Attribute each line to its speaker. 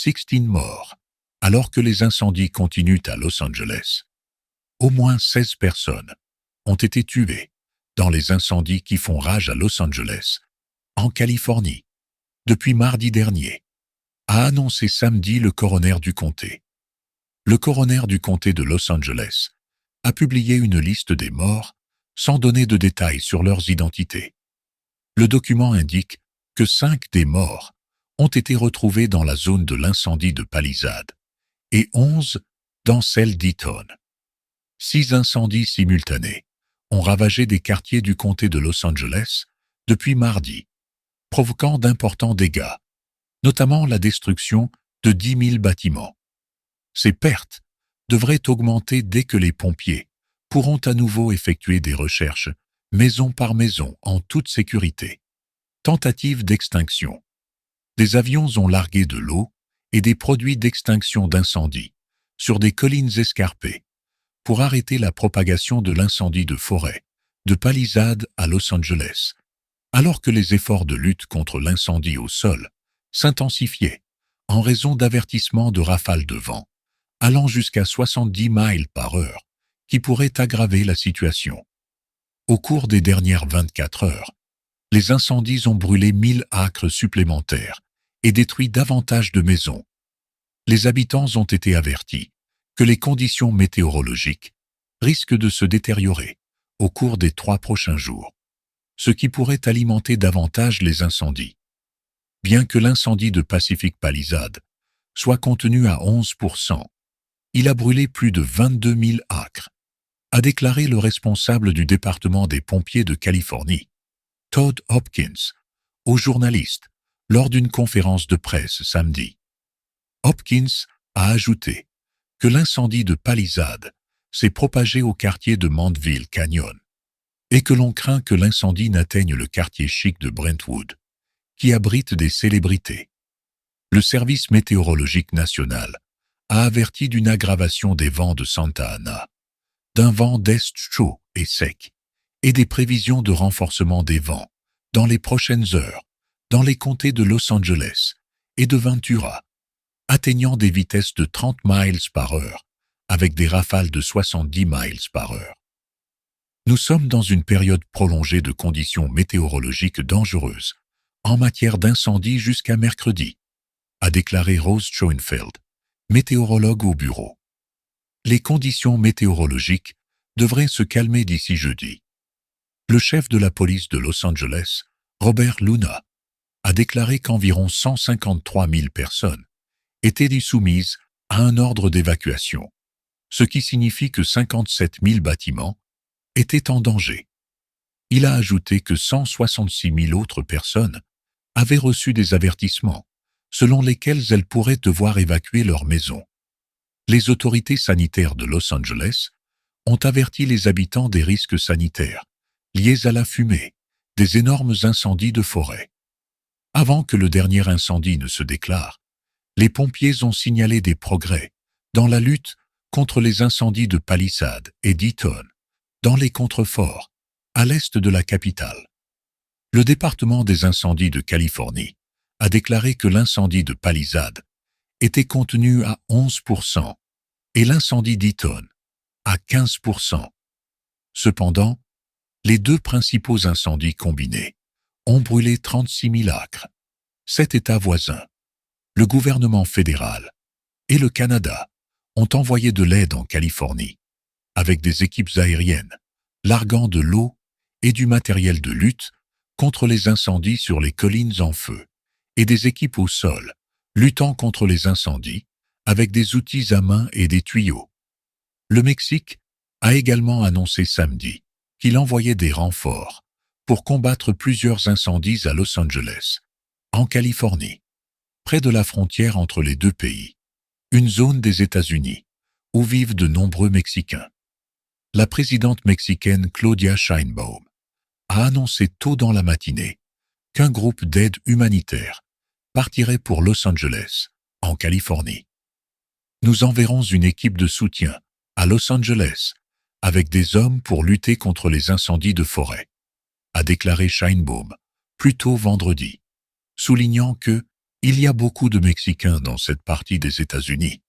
Speaker 1: 16 morts, alors que les incendies continuent à Los Angeles. Au moins 16 personnes ont été tuées dans les incendies qui font rage à Los Angeles, en Californie, depuis mardi dernier, a annoncé samedi le coroner du comté. Le coroner du comté de Los Angeles a publié une liste des morts sans donner de détails sur leurs identités. Le document indique que 5 des morts ont été retrouvés dans la zone de l'incendie de Palisade et 11 dans celle d'Eaton. 6 incendies simultanés ont ravagé des quartiers du comté de Los Angeles depuis mardi, provoquant d'importants dégâts, notamment la destruction de 10 000 bâtiments. Ces pertes devraient augmenter dès que les pompiers pourront à nouveau effectuer des recherches maison par maison en toute sécurité. Tentative d'extinction. Des avions ont largué de l'eau et des produits d'extinction d'incendie sur des collines escarpées pour arrêter la propagation de l'incendie de forêt de Palisade à Los Angeles, alors que les efforts de lutte contre l'incendie au sol s'intensifiaient en raison d'avertissements de rafales de vent allant jusqu'à 70 miles par heure qui pourraient aggraver la situation. Au cours des dernières 24 heures, les incendies ont brûlé 1000 acres supplémentaires et détruit davantage de maisons. Les habitants ont été avertis que les conditions météorologiques risquent de se détériorer au cours des 3 prochains jours, ce qui pourrait alimenter davantage les incendies. Bien que l'incendie de Pacific Palisades soit contenu à 11%, il a brûlé plus de 22 000 acres, a déclaré le responsable du département des pompiers de Californie, Todd Hopkins, aux journalistes lors d'une conférence de presse samedi. Hopkins a ajouté que l'incendie de Palisade s'est propagé au quartier de Mandeville Canyon et que l'on craint que l'incendie n'atteigne le quartier chic de Brentwood, qui abrite des célébrités. Le Service météorologique national a averti d'une aggravation des vents de Santa Ana, d'un vent d'est chaud et sec, et des prévisions de renforcement des vents dans les prochaines heures dans les comtés de Los Angeles et de Ventura, atteignant des vitesses de 30 miles par heure, avec des rafales de 70 miles par heure. Nous sommes dans une période prolongée de conditions météorologiques dangereuses en matière d'incendie jusqu'à mercredi, a déclaré Rose Schoenfeld, météorologue au bureau. Les conditions météorologiques devraient se calmer d'ici jeudi. Le chef de la police de Los Angeles, Robert Luna, a déclaré qu'environ 153 000 personnes étaient soumises à un ordre d'évacuation, ce qui signifie que 57 000 bâtiments étaient en danger. Il a ajouté que 166 000 autres personnes avaient reçu des avertissements, selon lesquels elles pourraient devoir évacuer leur maison. Les autorités sanitaires de Los Angeles ont averti les habitants des risques sanitaires liés à la fumée des énormes incendies de forêt. Avant que le dernier incendie ne se déclare, les pompiers ont signalé des progrès dans la lutte contre les incendies de Palisade et d'Eaton, dans les contreforts, à l'est de la capitale. Le département des incendies de Californie a déclaré que l'incendie de Palisade était contenu à 11% et l'incendie d'Eaton à 15%. Cependant, les 2 principaux incendies combinés ont brûlé 36 000 acres. 7 États voisins, le gouvernement fédéral et le Canada ont envoyé de l'aide en Californie, avec des équipes aériennes, larguant de l'eau et du matériel de lutte contre les incendies sur les collines en feu, et des équipes au sol, luttant contre les incendies, avec des outils à main et des tuyaux. Le Mexique a également annoncé samedi qu'il envoyait des renforts pour combattre plusieurs incendies à Los Angeles, en Californie, près de la frontière entre les 2 pays, une zone des États-Unis où vivent de nombreux Mexicains. La présidente mexicaine Claudia Sheinbaum a annoncé tôt dans la matinée qu'un groupe d'aide humanitaire partirait pour Los Angeles, en Californie. Nous enverrons une équipe de soutien à Los Angeles avec des hommes pour lutter contre les incendies de forêt, a déclaré Sheinbaum plus tôt vendredi, soulignant que Il y a beaucoup de Mexicains dans cette partie des États-Unis.